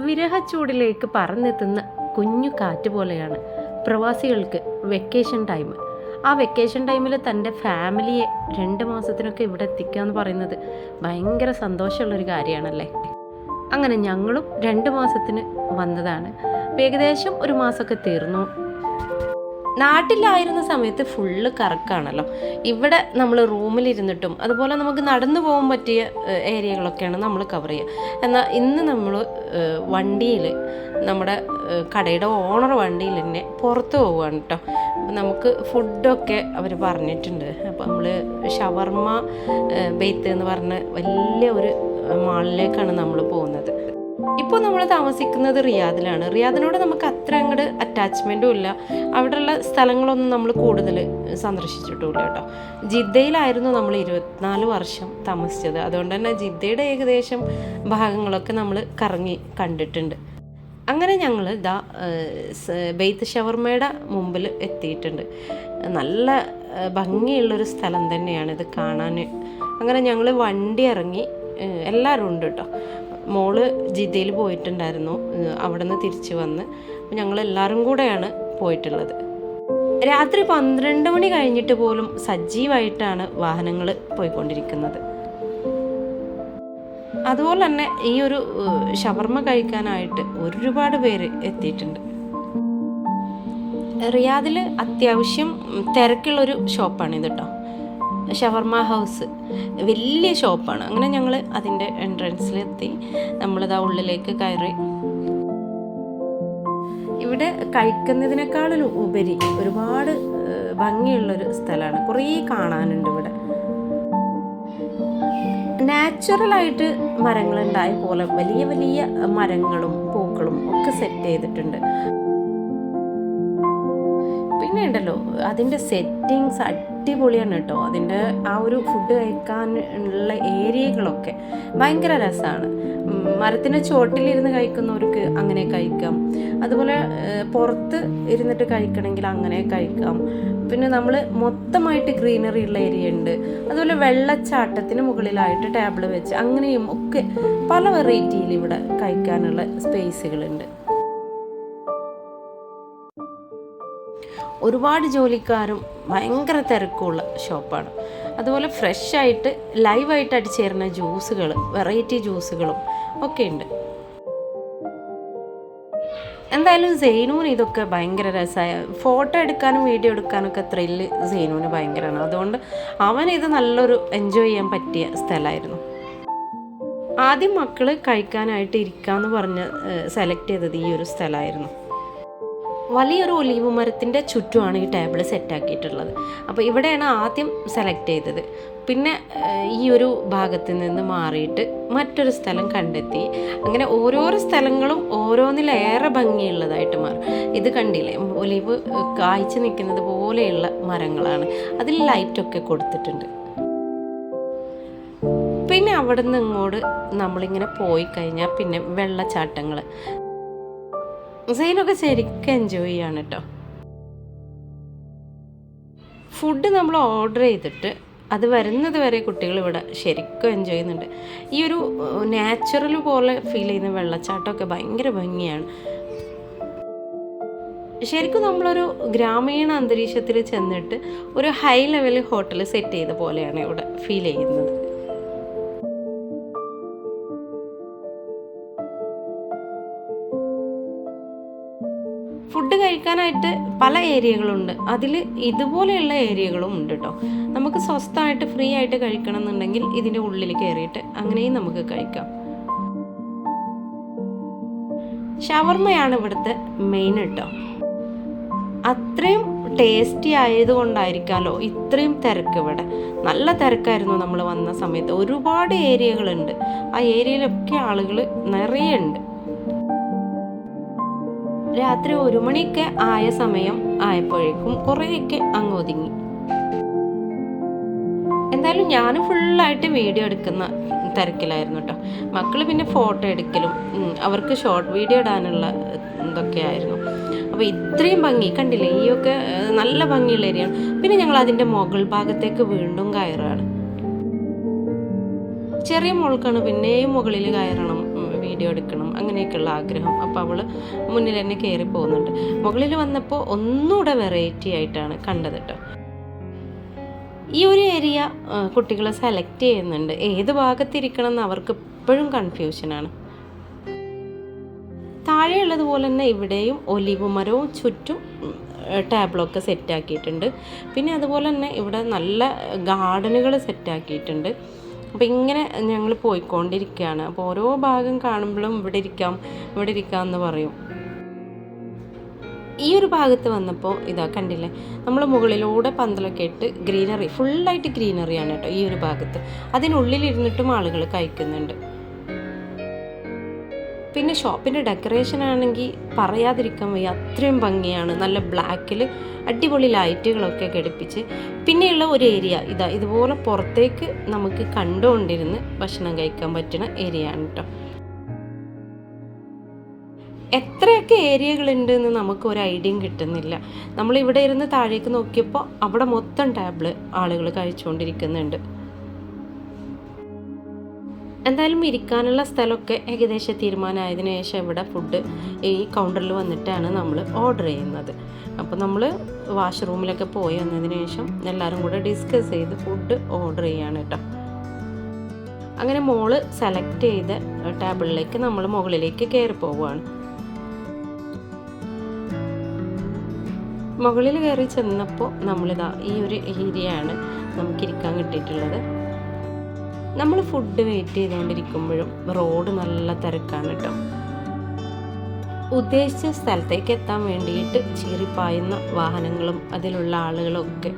വിരഹച്ചൂടിലേക്ക് പറന്നെത്തുന്ന കുഞ്ഞു കാറ്റ് പോലെയാണ് പ്രവാസികൾക്ക് വെക്കേഷൻ ടൈം. ആ വെക്കേഷൻ ടൈമിൽ തൻ്റെ ഫാമിലിയെ 2 മാസത്തിനൊക്കെ ഇവിടെ എത്തിക്കുക എന്ന് പറയുന്നത് ഭയങ്കര സന്തോഷമുള്ളൊരു കാര്യമാണല്ലേ. അങ്ങനെ ഞങ്ങളും 2 മാസത്തിന് വന്നതാണ്. ഏകദേശം 1 മാസമൊക്കെ തീർന്നു. നാട്ടിലായിരുന്ന സമയത്ത് ഫുള്ള് കറക്കാണല്ലോ. ഇവിടെ നമ്മൾ റൂമിലിരുന്നിട്ടും അതുപോലെ നമുക്ക് നടന്നു പോകാൻ പറ്റിയ ഏരിയകളൊക്കെയാണ് നമ്മൾ കവർ ചെയ്യുക. എന്നാൽ ഇന്ന് നമ്മൾ വണ്ടിയിൽ, നമ്മുടെ കടയുടെ ഓണർ വണ്ടിയിൽ തന്നെ പുറത്ത് പോവുകയാണ് കേട്ടോ. നമുക്ക് ഫുഡൊക്കെ അവർ പറഞ്ഞിട്ടുണ്ട്. അപ്പോൾ നമ്മൾ ഷവർമ്മ ബെയ്ത്ത് എന്ന് പറഞ്ഞ വലിയ ഒരു മാളിലേക്കാണ് നമ്മൾ പോകുന്നത്. ഇപ്പോൾ നമ്മൾ താമസിക്കുന്നത് റിയാദിലാണ്. റിയാദിനോട് നമുക്ക് അത്ര അങ്ങോട്ട് അറ്റാച്ച്മെൻറ്റും ഇല്ല. അവിടെയുള്ള സ്ഥലങ്ങളൊന്നും നമ്മൾ കൂടുതൽ സന്ദർശിച്ചിട്ടുമില്ല കേട്ടോ. ജിദ്ദയിലായിരുന്നു നമ്മൾ 24 വർഷം താമസിച്ചത്. അതുകൊണ്ട് തന്നെ ജിദ്ദയുടെ ഏകദേശം ഭാഗങ്ങളൊക്കെ നമ്മൾ കറങ്ങി കണ്ടിട്ടുണ്ട്. അങ്ങനെ ഞങ്ങൾ ബെയ്ത്ത് ഷവർമ്മയുടെ മുമ്പിൽ എത്തിയിട്ടുണ്ട്. നല്ല ഭംഗിയുള്ളൊരു സ്ഥലം തന്നെയാണ് ഇത് കാണാൻ. അങ്ങനെ ഞങ്ങൾ വണ്ടി ഇറങ്ങി, എല്ലാവരും ഉണ്ട് കേട്ടോ. മോള് ജിദ്ദയിൽ പോയിട്ടുണ്ടായിരുന്നു, അവിടെ നിന്ന് തിരിച്ച് വന്ന് ഞങ്ങളെല്ലാവരും കൂടെയാണ് പോയിട്ടുള്ളത്. രാത്രി 12 മണി കഴിഞ്ഞിട്ട് പോലും സജീവമായിട്ടാണ് വാഹനങ്ങൾ പോയിക്കൊണ്ടിരിക്കുന്നത്. അതുപോലെ തന്നെ ഈ ഒരു ഷവർമ്മ കഴിക്കാനായിട്ട് ഒരുപാട് പേര് എത്തിയിട്ടുണ്ട്. റിയാദിൽ അത്യാവശ്യം തിരക്കുള്ളൊരു ഷോപ്പാണിത് കേട്ടോ. ഷവർമ്മ ഹൗസ് വലിയ ഷോപ്പാണ്. അങ്ങനെ ഞങ്ങൾ അതിൻ്റെ എൻട്രൻസിലെത്തി. നമ്മളിതാ ഉള്ളിലേക്ക് കയറി. ഇവിടെ കഴിക്കുന്നതിനേക്കാളും ഉപരി ഒരുപാട് ഭംഗിയുള്ളൊരു സ്ഥലമാണ്. കുറേ കാണാനുണ്ട് ഇവിടെ. നാച്ചുറലായിട്ട് മരങ്ങളുണ്ടായ പോലെ വലിയ വലിയ മരങ്ങളും പൂക്കളും ഒക്കെ സെറ്റ് ചെയ്തിട്ടുണ്ട്. പിന്നെ ഉണ്ടല്ലോ, അതിൻ്റെ സെറ്റിങ്സ് അടിപൊളിയാണ് കേട്ടോ. അതിൻ്റെ ആ ഒരു ഫുഡ് കഴിക്കാൻ ഉള്ള ഏരിയകളൊക്കെ ഭയങ്കര രസമാണ്. മരത്തിൻ്റെ ചോട്ടിലിരുന്ന് കഴിക്കുന്നവർക്ക് അങ്ങനെ കഴിക്കാം. അതുപോലെ പുറത്ത് ഇരുന്നിട്ട് കഴിക്കണമെങ്കിൽ അങ്ങനെ കഴിക്കാം. പിന്നെ നമ്മൾ മൊത്തമായിട്ട് ഗ്രീനറി ഉള്ള ഏരിയ ഉണ്ട്. അതുപോലെ വെള്ളച്ചാട്ടത്തിന് മുകളിലായിട്ട് ടേബിൾ വെച്ച് അങ്ങനെയും ഒക്കെ പല വെറൈറ്റിയിൽ ഇവിടെ കഴിക്കാനുള്ള സ്പേസുകളുണ്ട്. ഒരുപാട് ജോലിക്കാരും ഭയങ്കര തിരക്കുള്ള ഷോപ്പാണ്. അതുപോലെ ഫ്രഷായിട്ട് ലൈവായിട്ട് അടിച്ചേരുന്ന ജ്യൂസുകൾ, വെറൈറ്റി ജ്യൂസുകളും ഒക്കെ ഉണ്ട്. എന്തായാലും സൈനൂന് ഇതൊക്കെ ഭയങ്കര രസമായ ഫോട്ടോ എടുക്കാനും വീഡിയോ എടുക്കാനൊക്കെ ത്രില്ല് സൈനൂന് ഭയങ്കരമാണ്. അതുകൊണ്ട് അവൻ ഇത് നല്ലൊരു എൻജോയ് ചെയ്യാൻ പറ്റിയ സ്ഥലമായിരുന്നു. ആദ്യം മക്കൾ കഴിക്കാനായിട്ട് ഇരിക്കാമെന്ന് പറഞ്ഞ് സെലക്ട് ചെയ്തത് ഈ ഒരു സ്ഥലമായിരുന്നു. വലിയൊരു ഒലീവ് മരത്തിൻ്റെ ചുറ്റുമാണ് ഈ ടേബിൾ സെറ്റാക്കിയിട്ടുള്ളത്. അപ്പോൾ ഇവിടെയാണ് ആദ്യം സെലക്ട് ചെയ്തത്. പിന്നെ ഈ ഒരു ഭാഗത്ത് നിന്ന് മാറിയിട്ട് മറ്റൊരു സ്ഥലം കണ്ടെത്തി. അങ്ങനെ ഓരോരോ സ്ഥലങ്ങളും ഓരോന്നിലേറെ ഭംഗിയുള്ളതായിട്ട് മാറും. ഇത് കണ്ടില്ലേ, ഒലിവ് കായ്ച്ചു നിൽക്കുന്നത് പോലെയുള്ള മരങ്ങളാണ്. അതിൽ ലൈറ്റൊക്കെ കൊടുത്തിട്ടുണ്ട്. പിന്നെ അവിടെ നിന്ന് ഇങ്ങോട്ട് നമ്മളിങ്ങനെ പോയി കഴിഞ്ഞാൽ പിന്നെ വെള്ളച്ചാട്ടങ്ങൾ. സൈനൊക്കെ ശരിക്കും എൻജോയ് ചെയ്യാണ് കേട്ടോ. ഫുഡ് നമ്മൾ ഓർഡർ ചെയ്തിട്ട് അത് വരുന്നത് വരെ കുട്ടികൾ ഇവിടെ ശരിക്കും എൻജോയ് ചെയ്യുന്നുണ്ട്. ഈ ഒരു നാച്ചുറൽ പോലെ ഫീൽ ചെയ്യുന്ന വെള്ളച്ചാട്ടമൊക്കെ ഭയങ്കര ഭംഗിയാണ്. ശരിക്കും നമ്മളൊരു ഗ്രാമീണ അന്തരീക്ഷത്തിൽ ചെന്നിട്ട് ഒരു ഹൈ ലെവൽ ഹോട്ടൽ സെറ്റ് ചെയ്ത പോലെയാണ് ഇവിടെ ഫീൽ ചെയ്യുന്നത്. ഫുഡ് കഴിക്കാനായിട്ട് പല ഏരിയകളുണ്ട്. അതിൽ ഇതുപോലെയുള്ള ഏരിയകളും ഉണ്ട് കേട്ടോ. നമുക്ക് സ്വസ്ഥമായിട്ട് ഫ്രീ ആയിട്ട് കഴിക്കണം എന്നുണ്ടെങ്കിൽ ഇതിൻ്റെ ഉള്ളിൽ കയറിയിട്ട് അങ്ങനെയും നമുക്ക് കഴിക്കാം. ഷവർമ്മയാണ് ഇവിടുത്തെ മെയിൻ കേട്ടോ. അത്രയും ടേസ്റ്റി ആയതുകൊണ്ടായിരിക്കാമല്ലോ ഇത്രയും തിരക്ക് ഇവിടെ. നല്ല തിരക്കായിരുന്നു നമ്മൾ വന്ന സമയത്ത്. ഒരുപാട് ഏരിയകളുണ്ട്. ആ ഏരിയയിലൊക്കെ ആളുകൾ നിറയെ ഉണ്ട്. രാത്രി 1 മണിയൊക്കെ ആയ സമയം ആയപ്പോഴേക്കും കുറേയൊക്കെ അങ്ങ് ഒതുങ്ങി. എന്തായാലും ഞാൻ ഫുള്ളായിട്ട് വീഡിയോ എടുക്കുന്ന തിരക്കിലായിരുന്നു കേട്ടോ. മക്കൾ പിന്നെ ഫോട്ടോ എടുക്കലും അവർക്ക് ഷോർട്ട് വീഡിയോ ഇടാനുള്ള ഇതൊക്കെ ആയിരുന്നു. അപ്പോൾ ഇത്രയും ഭംഗി കണ്ടില്ലേ, ഈയൊക്കെ നല്ല ഭംഗിയുള്ള ഏരിയയാണ്. പിന്നെ ഞങ്ങൾ അതിൻ്റെ മുകൾ ഭാഗത്തേക്ക് വീണ്ടും കയറാണ്. ചെറിയ മോൾക്കാണ് പിന്നെയും മുകളിൽ കയറണം, വീഡിയോ എടുക്കണം അങ്ങനെയൊക്കെയുള്ള ആഗ്രഹം. അപ്പോൾ അവൾ മുന്നിൽ തന്നെ കയറി പോകുന്നുണ്ട്. മുകളിൽ വന്നപ്പോൾ ഒന്നുകൂടെ വെറൈറ്റി ആയിട്ടാണ് കണ്ടത് കേട്ടോ. ഈ ഒരു ഏരിയ കുട്ടികൾ സെലക്ട് ചെയ്യുന്നുണ്ട്, ഏത് ഭാഗത്തിരിക്കണം എന്ന് അവർക്ക് എപ്പോഴും കൺഫ്യൂഷനാണ്. താഴെയുള്ളതുപോലെ തന്നെ ഇവിടെയും ഒലിവ് മരവും ചുറ്റും ടേബിളൊക്കെ സെറ്റാക്കിയിട്ടുണ്ട്. പിന്നെ അതുപോലെ തന്നെ ഇവിടെ നല്ല ഗാർഡനുകൾ സെറ്റാക്കിയിട്ടുണ്ട്. അപ്പോൾ ഇങ്ങനെ ഞങ്ങൾ പോയിക്കൊണ്ടിരിക്കുകയാണ്. അപ്പോൾ ഓരോ ഭാഗം കാണുമ്പോഴും ഇവിടെ ഇരിക്കാം എന്ന് പറയും. ഈ ഒരു ഭാഗത്ത് വന്നപ്പോൾ ഇതാ കണ്ടില്ലേ, നമ്മൾ മുകളിലൂടെ പന്തലൊക്കെ ഇട്ട് ഗ്രീനറി, ഫുള്ളായിട്ട് ഗ്രീനറിയാണ് കേട്ടോ ഈ ഒരു ഭാഗത്ത്. അതിനുള്ളിലിരുന്നിട്ടും ആളുകൾ കഴിക്കുന്നുണ്ട്. പിന്നെ ഷോപ്പിൻ്റെ ഡെക്കറേഷൻ ആണെങ്കിൽ പറയാതിരിക്കാൻ വയ്യ, അത്രയും ഭംഗിയാണ്. നല്ല ബ്ലാക്കിൽ അടിപൊളി ലൈറ്റുകളൊക്കെ ഘടിപ്പിച്ച്. പിന്നെയുള്ള ഒരു ഏരിയ ഇതുപോലെ പുറത്തേക്ക് നമുക്ക് കണ്ടുകൊണ്ടിരുന്ന് ഭക്ഷണം കഴിക്കാൻ പറ്റുന്ന ഏരിയ ആണ് കേട്ടോ. എത്രയൊക്കെ ഏരിയകളുണ്ട് എന്ന് നമുക്ക് ഒരു ഐഡിയയും കിട്ടുന്നില്ല. നമ്മളിവിടെ ഇരുന്ന് താഴേക്ക് നോക്കിയപ്പോൾ അവിടെ മൊത്തം ടേബിള് ആളുകൾ കഴിച്ചുകൊണ്ടിരിക്കുന്നുണ്ട്. എന്തായാലും ഇരിക്കാനുള്ള സ്ഥലമൊക്കെ ഏകദേശം തീരുമാനമായതിനു ശേഷം ഇവിടെ ഫുഡ് ഈ കൗണ്ടറിൽ വന്നിട്ടാണ് നമ്മൾ ഓർഡർ ചെയ്യുന്നത്. അപ്പോൾ നമ്മൾ വാഷ്റൂമിലൊക്കെ പോയി വന്നതിന് ശേഷം എല്ലാവരും കൂടെ ഡിസ്കസ് ചെയ്ത് ഫുഡ് ഓർഡർ ചെയ്യാണ് കേട്ടോ. അങ്ങനെ മോള് സെലക്ട് ചെയ്ത ടേബിളിലേക്ക് നമ്മൾ മുകളിലേക്ക് കയറി പോവുകയാണ്. മുകളിൽ കയറി ചെന്നപ്പോൾ നമ്മളിതാ ഈ ഒരു ഏരിയയാണ് നമുക്കിരിക്കാൻ കിട്ടിയിട്ടുള്ളത്. നമ്മൾ ഫുഡ് വെയിറ്റ് ചെയ്തുകൊണ്ടിരിക്കുമ്പോഴും റോഡ് നല്ല തിരക്കാണ് കേട്ടോ. ഉദ്ദേശിച്ച സ്ഥലത്തേക്ക് എത്താൻ വേണ്ടിയിട്ട് ചീറിപ്പായുന്ന വാഹനങ്ങളും അതിലുള്ള ആളുകളും ഒക്കെ.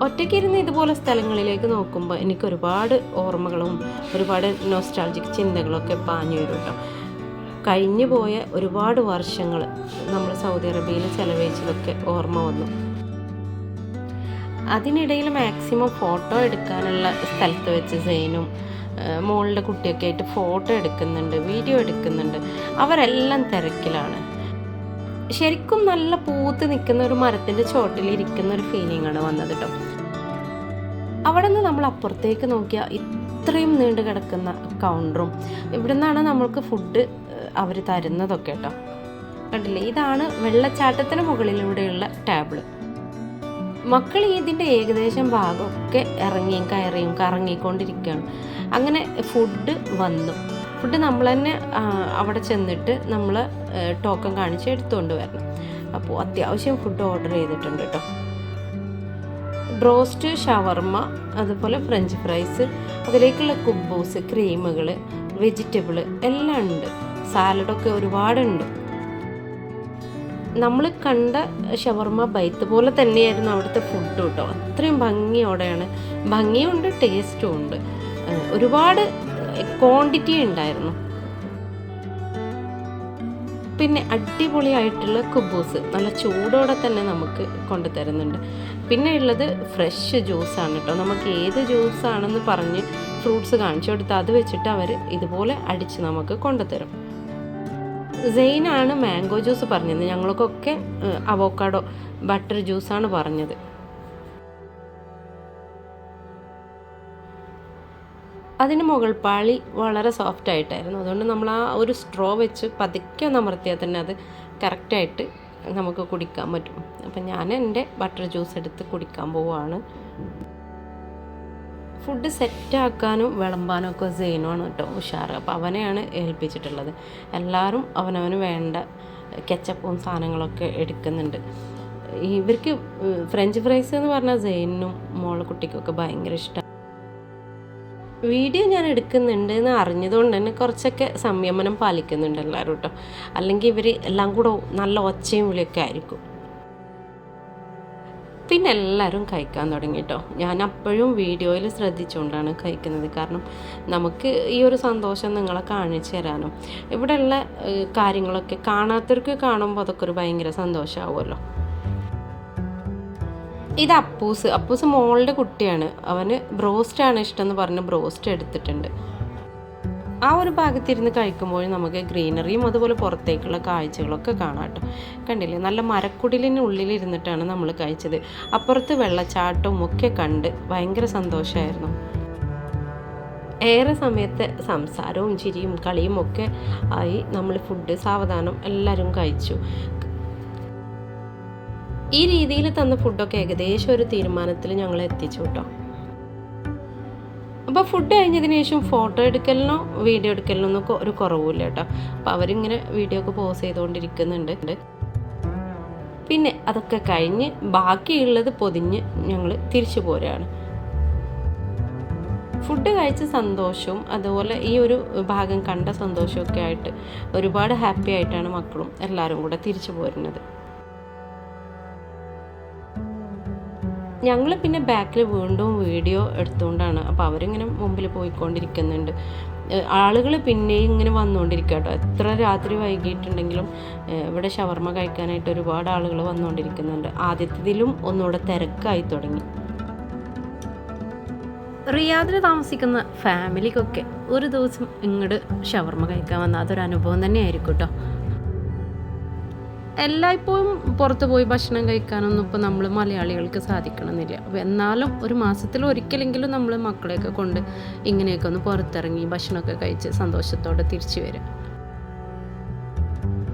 ഒറ്റയ്ക്കിരുന്ന് ഇതുപോലെ സ്ഥലങ്ങളിലേക്ക് നോക്കുമ്പോൾ എനിക്ക് ഒരുപാട് ഓർമ്മകളും ഒരുപാട് നോസ്റ്റാൾജിക് ചിന്തകളൊക്കെ പാഞ്ഞു വരും കേട്ടോ. കഴിഞ്ഞു പോയ ഒരുപാട് വർഷങ്ങൾ നമ്മൾ സൗദി അറേബ്യയിൽ ചെലവഴിച്ചതൊക്കെ ഓർമ്മ വന്നു. അതിനിടയിൽ മാക്സിമം ഫോട്ടോ എടുക്കാനുള്ള സ്ഥലത്ത് വെച്ച് സെയിനും മോളുടെ കുട്ടിയൊക്കെ ആയിട്ട് ഫോട്ടോ എടുക്കുന്നുണ്ട്, വീഡിയോ എടുക്കുന്നുണ്ട്. അവരെല്ലാം തിരക്കിലാണ്. ശരിക്കും നല്ല പൂത്ത് നിൽക്കുന്ന ഒരു മരത്തിൻ്റെ ചോട്ടിൽ ഇരിക്കുന്ന ഒരു ഫീലിംഗ് ആണ് വന്നത് കേട്ടോ. അവിടെ നിന്ന് നമ്മൾ അപ്പുറത്തേക്ക് നോക്കിയാൽ ഇത്രയും നീണ്ടു കിടക്കുന്ന കൗണ്ടറും ഇവിടെ നിന്നാണ് നമ്മൾക്ക് ഫുഡ് അവർ തരുന്നതൊക്കെ കേട്ടോ. കണ്ടില്ലേ, ഇതാണ് വെള്ളച്ചാട്ടത്തിന് മുകളിലൂടെയുള്ള ടേബിള്. മക്കൾ ഇതിൻ്റെ ഏകദേശം ഭാഗമൊക്കെ ഇറങ്ങിയും കയറിയും കറങ്ങിക്കൊണ്ടിരിക്കുകയാണ്. അങ്ങനെ ഫുഡ് വന്നു. ഫുഡ് നമ്മൾ തന്നെ അവിടെ ചെന്നിട്ട് നമ്മൾ ടോക്കൺ കാണിച്ച് എടുത്തുകൊണ്ട് വരണം. അപ്പോൾ അത്യാവശ്യം ഫുഡ് ഓർഡർ ചെയ്തിട്ടുണ്ട് കേട്ടോ. ബ്രോസ്റ്റ്, ഷവർമ, അതുപോലെ ഫ്രഞ്ച് ഫ്രൈസ്, അതിലേക്കുള്ള കുബൂസ്, ക്രീമുകൾ, വെജിറ്റബിൾ എല്ലാം ഉണ്ട്. സാലഡൊക്കെ ഒരുപാടുണ്ട്. നമ്മൾ കണ്ട ഷവർമ ബൈത്ത് പോലെ തന്നെയായിരുന്നു അവിടുത്തെ ഫുഡ് കേട്ടോ. അത്രയും ഭംഗിയുണ്ട്, ടേസ്റ്റും ഉണ്ട്. ഒരുപാട് ക്വാണ്ടിറ്റി ഉണ്ടായിരുന്നു. പിന്നെ അടിപൊളിയായിട്ടുള്ള കുബൂസ് നല്ല ചൂടോടെ തന്നെ നമുക്ക് കൊണ്ടുതരുന്നുണ്ട്. പിന്നെ ഉള്ളത് ഫ്രഷ് ജ്യൂസാണ് കേട്ടോ. നമുക്ക് ഏത് ജ്യൂസാണെന്ന് പറഞ്ഞ് ഫ്രൂട്ട്സ് കാണിച്ചു കൊടുത്താൽ അത് വെച്ചിട്ട് അവർ ഇതുപോലെ അടിച്ച് നമുക്ക് കൊണ്ടുതരും. സെയിനാണ് മാംഗോ ജ്യൂസ് പറഞ്ഞത്. ഞങ്ങൾക്കൊക്കെ അവോക്കാഡോ ബട്ടർ ജ്യൂസാണ് പറഞ്ഞത്. അതിന് മുകൾ പാളി വളരെ സോഫ്റ്റ് ആയിട്ടായിരുന്നു. അതുകൊണ്ട് നമ്മൾ ആ ഒരു സ്ട്രോ വെച്ച് പതുക്കെ ഒന്ന് അമർത്തിയാൽ തന്നെ അത് കറക്റ്റായിട്ട് നമുക്ക് കുടിക്കാൻ പറ്റും. അപ്പം ഞാൻ എൻ്റെ ബട്ടർ ജ്യൂസ് എടുത്ത് കുടിക്കാൻ പോവുകയാണ്. ഫുഡ് സെറ്റാക്കാനും വിളമ്പാനും ഒക്കെ സെയിനുമാണ് കേട്ടോ ഉഷാറ്. അപ്പോൾ അവനെയാണ് ഏൽപ്പിച്ചിട്ടുള്ളത്. എല്ലാവരും അവനവന് വേണ്ട കെച്ചപ്പും സാധനങ്ങളൊക്കെ എടുക്കുന്നുണ്ട്. ഇവർക്ക് ഫ്രഞ്ച് ഫ്രൈസ് എന്ന് പറഞ്ഞാൽ സെയിനും മോളെ കുട്ടിക്കൊക്കെ ഭയങ്കര ഇഷ്ടമാണ്. വീഡിയോ ഞാൻ എടുക്കുന്നുണ്ട് എന്ന് അറിഞ്ഞതുകൊണ്ട് തന്നെ കുറച്ചൊക്കെ സംയമനം പാലിക്കുന്നുണ്ട് എല്ലാവരും കേട്ടോ. അല്ലെങ്കിൽ ഇവർ എല്ലാം കൂടെ നല്ല ഒച്ചയും വിളിയൊക്കെ ആയിരിക്കും. പിന്നെ എല്ലാവരും കഴിക്കാൻ തുടങ്ങി കേട്ടോ. ഞാൻ അപ്പോഴും വീഡിയോയിൽ ശ്രദ്ധിച്ചുകൊണ്ടാണ് കഴിക്കുന്നത്. കാരണം നമുക്ക് ഈ ഒരു സന്തോഷം നിങ്ങളെ കാണിച്ചു തരാനും ഇവിടെയുള്ള കാര്യങ്ങളൊക്കെ കാണാത്തവർക്ക് കാണുമ്പോൾ അതൊക്കെ ഒരു ഭയങ്കര സന്തോഷമാവുമല്ലോ. ഇത് അപ്പൂസ് മോളുടെ കുട്ടിയാണ്. അവന് ബ്രോസ്റ്റാണ് ഇഷ്ടമെന്ന് പറഞ്ഞ് ബ്രോസ്റ്റ് എടുത്തിട്ടുണ്ട്. ആ ഒരു ഭാഗത്തിരുന്ന് കഴിക്കുമ്പോൾ നമുക്ക് ഗ്രീനറിയും അതുപോലെ പുറത്തേക്കുള്ള കാഴ്ചകളൊക്കെ കാണാം കേട്ടോ. കണ്ടില്ലേ, നല്ല മരക്കുടിലിനുള്ളിലിരുന്നിട്ടാണ് നമ്മൾ കഴിച്ചത്. അപ്പുറത്ത് വെള്ളച്ചാട്ടവും ഒക്കെ കണ്ട് ഭയങ്കര സന്തോഷമായിരുന്നു. ഏറെ സമയത്തെ സംസാരവും ചിരിയും കളിയും ഒക്കെ ആയി നമ്മൾ ഫുഡ് സാവധാനം എല്ലാവരും കഴിച്ചു. ഈ രീതിയിൽ തന്ന ഫുഡൊക്കെ ഏകദേശം ഒരു തീരുമാനത്തിൽ ഞങ്ങൾ എത്തിച്ചു കേട്ടോ. അപ്പോൾ ഫുഡ് കഴിഞ്ഞതിന് ശേഷം ഫോട്ടോ എടുക്കലിനോ വീഡിയോ എടുക്കലിനോ ഒന്നും ഒരു കുറവില്ല കേട്ടോ. അപ്പോൾ അവരിങ്ങനെ വീഡിയോ ഒക്കെ പോസ് ചെയ്തുകൊണ്ടിരിക്കുന്നുണ്ട്. പിന്നെ അതൊക്കെ കഴിഞ്ഞ് ബാക്കിയുള്ളത് പൊതിഞ്ഞ് ഞങ്ങൾ തിരിച്ചു പോരുകയാണ്. ഫുഡ് കഴിച്ച സന്തോഷവും അതുപോലെ ഈ ഒരു ഭാഗം കണ്ട സന്തോഷമൊക്കെ ആയിട്ട് ഒരുപാട് ഹാപ്പി ആയിട്ടാണ് മക്കളും എല്ലാവരും കൂടെ തിരിച്ചു പോരുന്നത്. ഞങ്ങൾ പിന്നെ ബാക്കിൽ വീണ്ടും വീഡിയോ എടുത്തുകൊണ്ടാണ്. അപ്പോൾ അവരിങ്ങനെ മുമ്പിൽ പോയിക്കൊണ്ടിരിക്കുന്നുണ്ട്. ആളുകൾ പിന്നെയും ഇങ്ങനെ വന്നുകൊണ്ടിരിക്കുക കേട്ടോ. എത്ര രാത്രി വൈകിട്ടുണ്ടെങ്കിലും ഇവിടെ ഷവർമ കഴിക്കാനായിട്ട് ഒരുപാട് ആളുകൾ വന്നുകൊണ്ടിരിക്കുന്നുണ്ട്. ആദ്യത്തേതിലും ഒന്നുകൂടെ തിരക്കായി തുടങ്ങി. റിയാദിൽ താമസിക്കുന്ന ഫാമിലിക്കൊക്കെ ഒരു ദിവസം ഇങ്ങോട്ട് ഷവർമ കഴിക്കാൻ വന്നാൽ അതൊരു അനുഭവം തന്നെയായിരിക്കും കേട്ടോ. എല്ലായ്പ്പോഴും പുറത്ത് പോയി ഭക്ഷണം കഴിക്കാനൊന്നും ഇപ്പോൾ നമ്മൾ മലയാളികൾക്ക് സാധിക്കണമെന്നില്ല. അപ്പോൾ എന്നാലും ഒരു മാസത്തിൽ ഒരിക്കലെങ്കിലും നമ്മൾ മക്കളെയൊക്കെ കൊണ്ട് ഇങ്ങനെയൊക്കെ ഒന്ന് പുറത്തിറങ്ങി ഭക്ഷണമൊക്കെ കഴിച്ച് സന്തോഷത്തോടെ തിരിച്ചു വരും.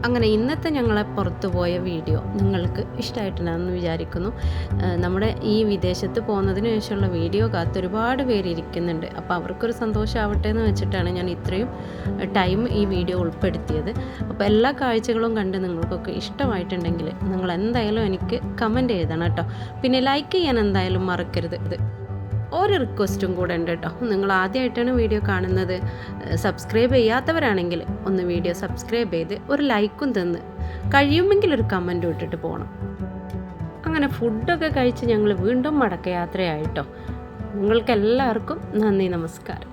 അങ്ങനെ ഇന്നത്തെ ഞങ്ങളെ പുറത്തു പോയ വീഡിയോ നിങ്ങൾക്ക് ഇഷ്ടമായിട്ടുണ്ടെന്ന് വിചാരിക്കുന്നു. നമ്മുടെ ഈ വിദേശത്ത് പോകുന്നതിന് ശേഷമുള്ള വീഡിയോ കാത്ത് ഒരുപാട് പേര് ഇരിക്കുന്നുണ്ട്. അപ്പോൾ അവർക്കൊരു സന്തോഷമാവട്ടെ എന്ന് വെച്ചിട്ടാണ് ഞാൻ ഇത്രയും ടൈം ഈ വീഡിയോ ഉൾപ്പെടുത്തിയത്. അപ്പോൾ എല്ലാ കാഴ്ചകളും കണ്ട് നിങ്ങൾക്കൊക്കെ ഇഷ്ടമായിട്ടുണ്ടെങ്കിൽ നിങ്ങൾ എന്തായാലും എനിക്ക് കമൻറ്റ് ചെയ്തണം കേട്ടോ. പിന്നെ ലൈക്ക് ചെയ്യാൻ എന്തായാലും മറക്കരുത്. ഒരു റിക്വസ്റ്റും കൂടെ ഉണ്ട് കേട്ടോ. നിങ്ങൾ ആദ്യമായിട്ടാണ് വീഡിയോ കാണുന്നത്, സബ്സ്ക്രൈബ് ചെയ്യാത്തവരാണെങ്കിൽ ഒന്ന് വീഡിയോ സബ്സ്ക്രൈബ് ചെയ്ത് ഒരു ലൈക്കും തന്ന് കഴിയുമെങ്കിൽ ഒരു കമൻറ്റും ഇട്ടിട്ട് പോകണം. അങ്ങനെ ഫുഡൊക്കെ കഴിച്ച് ഞങ്ങൾ വീണ്ടും മടക്കയാത്രയായിട്ടോ. നിങ്ങൾക്കെല്ലാവർക്കും നന്ദി, നമസ്കാരം.